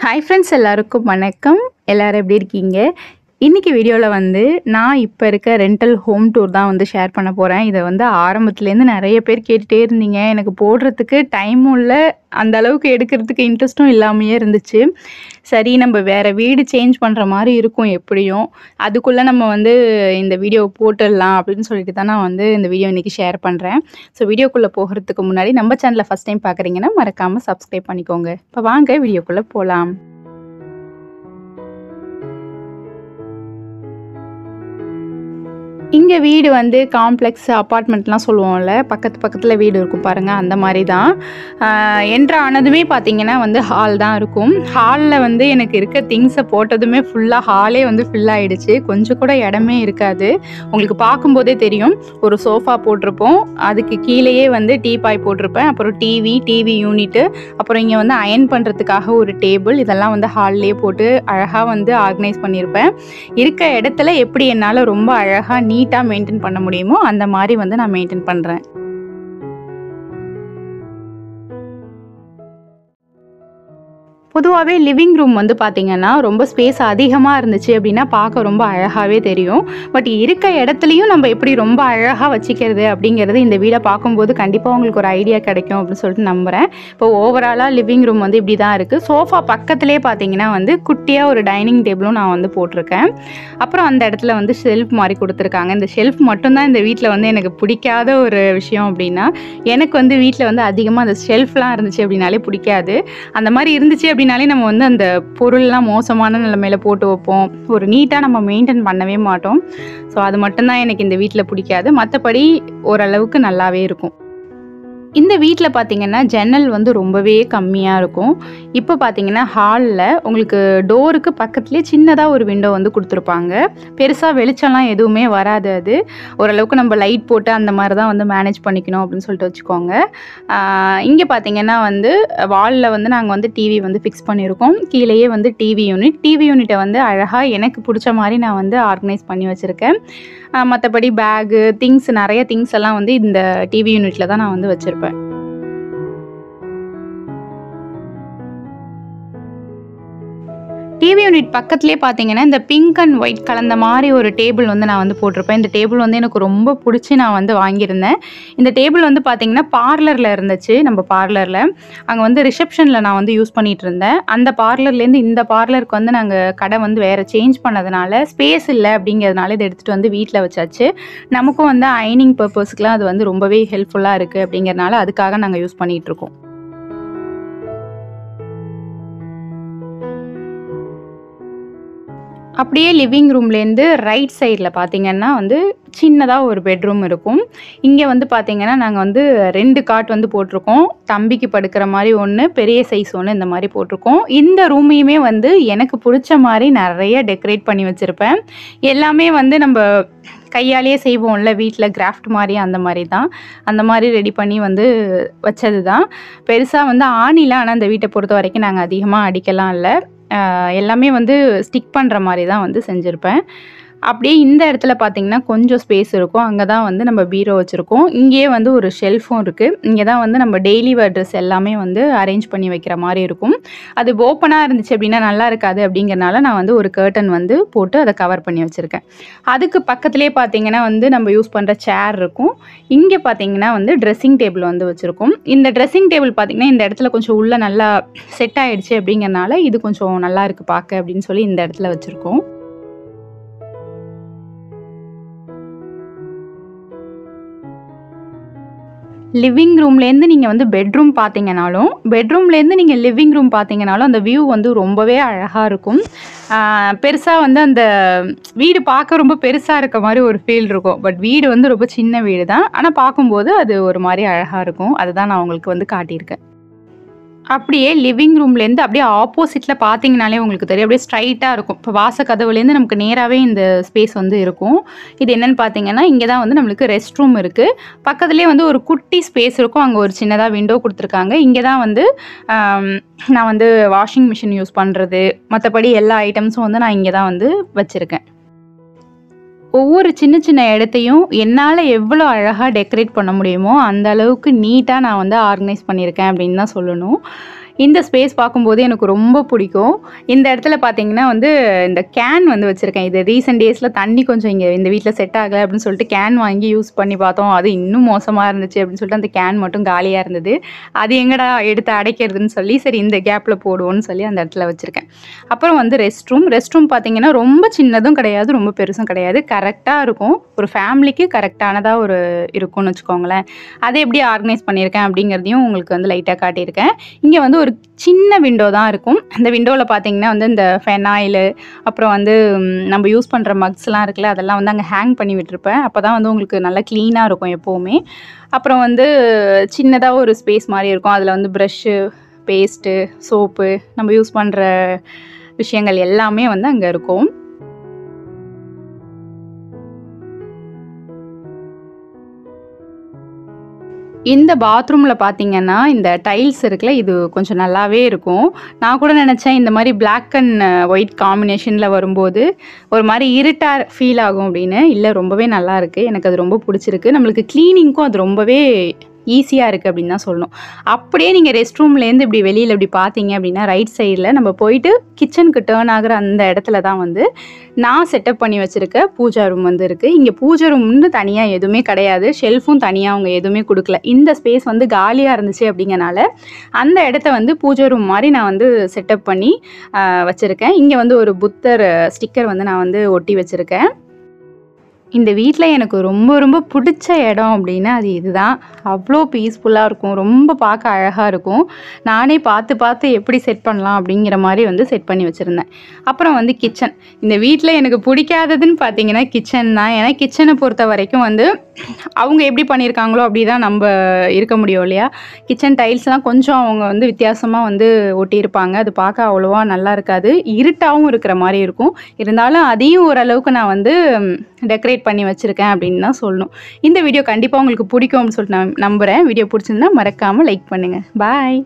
Hi friends, எல்லாருக்கும் வணக்கம். எல்லாரும் எப்படி இருக்கீங்க? இன்றைக்கி வீடியோவில் வந்து நான் இப்போ இருக்க ரெண்டல் ஹோம் டூர் தான் வந்து ஷேர் பண்ண போகிறேன். இதை வந்து ஆரம்பத்துலேருந்து நிறைய பேர் கேட்டுகிட்டே இருந்தீங்க. எனக்கு போடுறதுக்கு டைமும் இல்லை, அந்த அளவுக்கு எடுக்கிறதுக்கு இன்ட்ரெஸ்ட்டும் இல்லாமையே இருந்துச்சு. சரி, நம்ம வேறு வீடு சேஞ்ச் பண்ணுற மாதிரி இருக்கும் எப்படியும், அதுக்குள்ளே நம்ம வந்து இந்த வீடியோ போட்டுடலாம் அப்படின்னு சொல்லிட்டு தான் நான் வந்து இந்த வீடியோ இன்றைக்கி ஷேர் பண்ணுறேன். ஸோ வீடியோக்குள்ளே போகிறதுக்கு முன்னாடி நம்ம சேனலை ஃபஸ்ட் டைம் பார்க்குறீங்கன்னா மறக்காமல் சப்ஸ்கிரைப் பண்ணிக்கோங்க. இப்போ வாங்க வீடியோக்குள்ளே போகலாம். இங்கே வீடு வந்து காம்ப்ளெக்ஸ் அப்பார்ட்மெண்ட்லாம் சொல்லுவோம்ல, பக்கத்தில் வீடு இருக்கும் பாருங்கள், அந்த மாதிரி தான். என்ட்ரு ஆனதுமே பார்த்தீங்கன்னா வந்து ஹால் தான் இருக்கும். ஹாலில் வந்து எனக்கு இருக்க திங்ஸை போட்டதுமே ஃபுல்லாக ஹாலே வந்து ஃபில் ஆகிடுச்சு. கொஞ்சம் கூட இடமே இருக்காது. உங்களுக்கு பார்க்கும்போதே தெரியும். ஒரு சோஃபா போட்டிருப்போம், அதுக்கு கீழேயே வந்து டீபாய் போட்டிருப்பேன், அப்புறம் டிவி யூனிட்டு, அப்புறம் இங்கே வந்து அயர்ன் பண்ணுறதுக்காக ஒரு டேபிள், இதெல்லாம் வந்து ஹால்லேயே போட்டு அழகாக வந்து ஆர்கனைஸ் பண்ணியிருப்பேன். இருக்க இடத்துல எப்படி என்னால் ரொம்ப அழகாக நீட்டாக மெயின்டைன் பண்ண முடியுமோ அந்த மாதிரி வந்து நான் மெயின்டைன் பண்ணுறேன். பொதுவாகவே லிவிங் ரூம் வந்து பார்த்திங்கன்னா ரொம்ப ஸ்பேஸ் அதிகமாக இருந்துச்சு அப்படின்னா பார்க்க ரொம்ப அழகாகவே தெரியும். பட் இருக்க இடத்துலையும் நம்ம எப்படி ரொம்ப அழகாக வச்சுக்கிறது அப்படிங்கிறது இந்த வீடை பார்க்கும்போது கண்டிப்பாக உங்களுக்கு ஒரு ஐடியா கிடைக்கும் அப்படின்னு சொல்லிட்டு நம்புகிறேன். இப்போ ஓவராலாக லிவிங் ரூம் வந்து இப்படி தான் இருக்குது. சோஃபா பக்கத்துலேயே பார்த்திங்கன்னா வந்து குட்டியாக ஒரு டைனிங் டேபிளும் நான் வந்து போட்டிருக்கேன். அப்புறம் அந்த இடத்துல வந்து ஷெல்ஃப் மாதிரி கொடுத்துருக்காங்க. இந்த ஷெல்ஃப் மட்டும்தான் இந்த வீட்டில் வந்து எனக்கு பிடிக்காத ஒரு விஷயம். அப்படின்னா எனக்கு வந்து வீட்டில் வந்து அதிகமாக அந்த ஷெல்ஃப்லாம் இருந்துச்சு அப்படின்னாலே பிடிக்காது. அந்த மாதிரி இருந்துச்சு அப்படின்னாலே நம்ம வந்து அந்த பொருள்லாம் மோசமான நிலைமையில போட்டு வைப்போம். ஒரு நீட்டாக நம்ம மெயின்டைன் பண்ணவே மாட்டோம். ஸோ அது மட்டும்தான் எனக்கு இந்த வீட்டில் பிடிக்காது. மற்றபடி ஓரளவுக்கு நல்லாவே இருக்கும். இந்த வீட்டில் பார்த்திங்கன்னா ஜன்னல் வந்து ரொம்பவே கம்மியாக இருக்கும். இப்போ பார்த்திங்கன்னா ஹாலில் உங்களுக்கு டோருக்கு பக்கத்துலேயே சின்னதாக ஒரு விண்டோ வந்து கொடுத்துருப்பாங்க. பெருசாக வெளிச்சம்லாம் எதுவுமே வராது. அது ஓரளவுக்கு நம்ம லைட் போட்டு அந்த மாதிரி தான் வந்து மேனேஜ் பண்ணிக்கணும் அப்படின்னு சொல்லிட்டு வச்சுக்கோங்க. இங்கே பார்த்திங்கன்னா வந்து வாலில் வந்து நாங்கள் வந்து டிவி வந்து ஃபிக்ஸ் பண்ணியிருக்கோம். கீழேயே வந்து டிவி யூனிட்டை வந்து அழகாக எனக்கு பிடிச்ச மாதிரி நான் வந்து ஆர்கனைஸ் பண்ணி வச்சுருக்கேன். மற்றபடி பேகு நிறைய திங்ஸ் எல்லாம் வந்து இந்த டிவி யூனிட்டில் தான் நான் வந்து வச்சுருப்பேன். டிவி யூனிட் பக்கத்துலேயே பார்த்தீங்கன்னா இந்த பிங்க் அண்ட் ஒயிட் கலந்த மாதிரி ஒரு டேபிள் வந்து நான் வந்து போட்டிருப்பேன். இந்த டேபிள் வந்து எனக்கு ரொம்ப பிடிச்சி நான் வந்து வாங்கியிருந்தேன். இந்த டேபிள் வந்து பார்த்திங்கன்னா பார்லரில் இருந்துச்சு. நம்ம பார்லரில் அங்கே வந்து ரிசப்ஷனில் நான் வந்து யூஸ் பண்ணிகிட்டு இருந்தேன். அந்த பார்லர்லேருந்து இந்த பார்லருக்கு வந்து நாங்கள் கடை வந்து வேறு சேஞ்ச் பண்ணதுனால ஸ்பேஸ் இல்லை அப்படிங்கிறதுனால இதை எடுத்துகிட்டு வந்து வீட்டில் வச்சாச்சு. நமக்கும் வந்து அயனிங் பர்பஸ்க்குலாம் அது வந்து ரொம்பவே ஹெல்ப்ஃபுல்லாக இருக்குது அப்படிங்கிறனால அதுக்காக நாங்கள் யூஸ் பண்ணிகிட்ருக்கோம். அப்படியே லிவிங் ரூம்லேருந்து ரைட் சைடில் பார்த்திங்கன்னா வந்து சின்னதாக ஒரு பெட்ரூம் இருக்கும். இங்கே வந்து பார்த்திங்கன்னா நாங்கள் வந்து 2 காட் வந்து போட்டிருக்கோம். தம்பிக்கு படுக்கிற மாதிரி ஒன்று, பெரிய சைஸ் ஒன்று, இந்த மாதிரி போட்டிருக்கோம். இந்த ரூமையுமே வந்து எனக்கு பிடிச்ச மாதிரி நிறைய டெக்கரேட் பண்ணி வச்சுருப்பேன். எல்லாமே வந்து நம்ம கையாலேயே செய்வோம்ல வீட்டில், கிராஃப்ட் மாதிரி அந்த மாதிரி தான். அந்த மாதிரி ரெடி பண்ணி வந்து வச்சது தான். பெருசாக வந்து ஆணிலாம் ஆனால் அந்த வீட்டை பொறுத்த வரைக்கும் நாங்கள் அதிகமாக அடிக்கலாம் இல்லை. எல்லாமே வந்து ஸ்டிக் பண்ணுற மாதிரி தான் வந்து செஞ்சுருப்பேன். அப்படியே இந்த இடத்துல பார்த்திங்கன்னா கொஞ்சம் ஸ்பேஸ் இருக்கும். அங்கே தான் வந்து நம்ம பீரோ வச்சுருக்கோம். இங்கேயே வந்து ஒரு ஷெல்ஃபும் இருக்குது. இங்கே தான் வந்து நம்ம டெய்லி வேர் ட்ரெஸ் எல்லாமே வந்து அரேஞ்ச் பண்ணி வைக்கிற மாதிரி இருக்கும். அது ஓப்பனாக இருந்துச்சு அப்படின்னா நல்லா இருக்காது அப்படிங்கிறனால நான் வந்து ஒரு கர்டன் வந்து போட்டு அதை கவர் பண்ணி வச்சுருக்கேன். அதுக்கு பக்கத்துலேயே பார்த்திங்கன்னா வந்து நம்ம யூஸ் பண்ணுற சேர் இருக்கும். இங்கே பார்த்திங்கன்னா வந்து ட்ரெஸ்ஸிங் டேபிள் வந்து வச்சுருக்கோம். இந்த ட்ரெஸ்ஸிங் டேபிள் பார்த்திங்கன்னா இந்த இடத்துல கொஞ்சம் உள்ளே நல்லா செட் ஆகிடுச்சு அப்படிங்கிறனால இது கொஞ்சம் நல்லா இருக்குது பார்க்க அப்படின்னு சொல்லி இந்த இடத்துல வச்சுருக்கோம். லிவிங் ரூம்லேருந்து நீங்கள் வந்து பெட்ரூம் பார்த்தீங்கனாலும், பெட்ரூம்லேருந்து நீங்கள் லிவிங் ரூம் பார்த்தீங்கனாலும் அந்த வியூ வந்து ரொம்பவே அழகாக இருக்கும். பெருசாக வந்து அந்த வீடு பார்க்க ரொம்ப பெருசாக இருக்க மாதிரி ஒரு ஃபீல் இருக்கும். பட் வீடு வந்து ரொம்ப சின்ன வீடு தான். ஆனால் பார்க்கும்போது அது ஒரு மாதிரி அழகாக இருக்கும். அதுதான் நான் உங்களுக்கு வந்து காட்டியிருக்கேன். அப்படியே லிவிங் ரூம்லேருந்து அப்படியே ஆப்போசிட்டில் பார்த்தீங்கனாலே உங்களுக்கு தெரியும். அப்படியே ஸ்ட்ரைட்டாக இருக்கும். இப்போ வாசக்கதவுலேருந்து நமக்கு நேராகவே இந்த ஸ்பேஸ் வந்து இருக்கும். இது என்னென்னு பார்த்தீங்கன்னா இங்கே தான் வந்து நம்மளுக்கு ரெஸ்ட் ரூம் இருக்குது. பக்கத்துலேயே வந்து ஒரு குட்டி ஸ்பேஸ் இருக்கும். அங்கே ஒரு சின்னதாக விண்டோ கொடுத்துருக்காங்க. இங்கே தான் வந்து நான் வந்து வாஷிங் மிஷின் யூஸ் பண்ணுறது, மற்றபடி எல்லா ஐட்டம்ஸும் வந்து நான் இங்கே தான் வந்து வச்சுருக்கேன். ஒவ்வொரு சின்ன சின்ன இடத்தையும் என்னால் எவ்வளோ அழகாக டெக்கரேட் பண்ண முடியுமோ அந்த அளவுக்கு நீட்டாக நான் வந்து ஆர்கனைஸ் பண்ணியிருக்கேன் அப்படின்னு தான் சொல்லணும். இந்த ஸ்பேஸ் பார்க்கும்போது எனக்கு ரொம்ப பிடிக்கும். இந்த இடத்துல பார்த்தீங்கன்னா வந்து இந்த கேன் வந்து வச்சுருக்கேன். இது ரீசென்ட் டேஸில் தண்ணி கொஞ்சம் இங்கே இந்த வீட்டில் செட் ஆகலை அப்படின்னு சொல்லிட்டு கேன் வாங்கி யூஸ் பண்ணி பார்த்தோம். அது இன்னும் மோசமாக இருந்துச்சு அப்படின்னு சொல்லிட்டு அந்த கேன் மட்டும் காலியாக இருந்தது. அது எங்கடா எடுத்து அடைக்கிறதுன்னு சொல்லி சரி இந்த கேப்பில் போடுவோன்னு சொல்லி அந்த இடத்துல வச்சுருக்கேன். அப்புறம் வந்து ரெஸ்ட் ரூம் பார்த்தீங்கன்னா ரொம்ப சின்னதும் கிடையாது, ரொம்ப பெருசும் கிடையாது. கரெக்டாக இருக்கும். ஒரு ஃபேமிலிக்கு கரெக்டானதாக ஒரு இருக்கும்னு வச்சுக்கோங்களேன். அதை எப்படி ஆர்கனைஸ் பண்ணியிருக்கேன் அப்படிங்கிறதையும் உங்களுக்கு வந்து லைட்டாக காட்டியிருக்கேன். இங்கே வந்து ஒரு சின்ன விண்டோ தான் இருக்கும். அந்த விண்டோவில் பார்த்தீங்கன்னா வந்து இந்த ஃபெனாயிலு அப்புறம் வந்து நம்ம யூஸ் பண்ணுற மக்ஸ்லாம் இருக்குல்ல, அதெல்லாம் வந்து அங்கே ஹேங் பண்ணி விட்டுருப்பேன். அப்போ தான் வந்து உங்களுக்கு நல்லா க்ளீனாக இருக்கும் எப்போவுமே. அப்புறம் வந்து சின்னதாக ஒரு ஸ்பேஸ் மாதிரி இருக்கும். அதில் வந்து ப்ரஷ்ஷு, பேஸ்ட்டு, சோப்பு, நம்ம யூஸ் பண்ணுற விஷயங்கள் எல்லாமே வந்து அங்கே இருக்கும். இந்த பாத்ரூமில் பார்த்தீங்கன்னா, இந்த டைல்ஸ் இருக்குல்ல, இது கொஞ்சம் நல்லாவே இருக்கும். நான் கூட நினச்சேன் இந்த மாரி பிளாக் அண்ட் ஒயிட் காம்பினேஷனில் வரும்போது, ஒரு மாரி இருட்டா ஃபீல் ஆகும் அப்படின்னு. இல்ல ரொம்பவே நல்லாயிருக்கு. எனக்கு அது ரொம்ப பிடிச்சிருக்கு. நம்மளுக்கு கிளீனிங்க்கும் அது ரொம்பவே ஈஸியாக இருக்குது அப்படின்னு தான் சொல்லணும். அப்படியே நீங்கள் ரெஸ்ட் ரூம்லேருந்து இப்படி வெளியில் இப்படி பார்த்தீங்க அப்படின்னா, ரைட் சைடில் நம்ம போயிட்டு கிச்சனுக்கு டர்ன் ஆகிற அந்த இடத்துல தான் வந்து நான் செட்டப் பண்ணி வச்சுருக்க பூஜா ரூம் வந்து இருக்குது. இங்கே பூஜை ரூம்னு தனியாக எதுவுமே கிடையாது. ஷெல்ஃபும் தனியாக அவங்க எதுவுமே கொடுக்கல. இந்த ஸ்பேஸ் வந்து காலியாக இருந்துச்சு அப்படிங்கனால அந்த இடத்த வந்து பூஜை ரூம் மாதிரி நான் வந்து செட்டப் பண்ணி வச்சுருக்கேன். இங்கே வந்து ஒரு புத்தர் ஸ்டிக்கர் வந்து நான் வந்து ஒட்டி வச்சுருக்கேன். இந்த வீட்டில் எனக்கு ரொம்ப ரொம்ப பிடிச்ச இடம் அப்படின்னா அது இதுதான். அவ்வளோ பீஸ்ஃபுல்லாக இருக்கும். ரொம்ப பார்க்க அழகாக இருக்கும். நானே பார்த்து பார்த்து எப்படி செட் பண்ணலாம் அப்படிங்கிற மாதிரி வந்து செட் பண்ணி வச்சுருந்தேன். அப்புறம் வந்து கிச்சன். இந்த வீட்டில் எனக்கு பிடிக்காததுன்னு பார்த்தீங்கன்னா கிச்சன் தான். ஏன்னா கிச்சனை பொறுத்த வரைக்கும் வந்து அவங்க எப்படி பண்ணியிருக்காங்களோ அப்படி தான் நம்ம இருக்க முடியும் இல்லையா? கிச்சன் டைல்ஸ்லாம் கொஞ்சம் அவங்க வந்து வித்தியாசமாக வந்து ஒட்டியிருப்பாங்க. அது பார்க்க அவ்வளோவா நல்லா இருக்காது. இருட்டாகவும் இருக்கிற மாதிரி இருக்கும். இருந்தாலும் அதையும் ஓரளவுக்கு நான் வந்து டெக்கரேட் பண்ணி வச்சுருக்கேன் அப்படின்னு தான் சொல்லணும். இந்த வீடியோ கண்டிப்பாக உங்களுக்கு பிடிக்கும் அப்படின்னு சொல்லிட்டு நான் நம்புகிறேன். வீடியோ பிடிச்சிருந்தா மறக்காமல் லைக் பண்ணுங்கள். பாய்.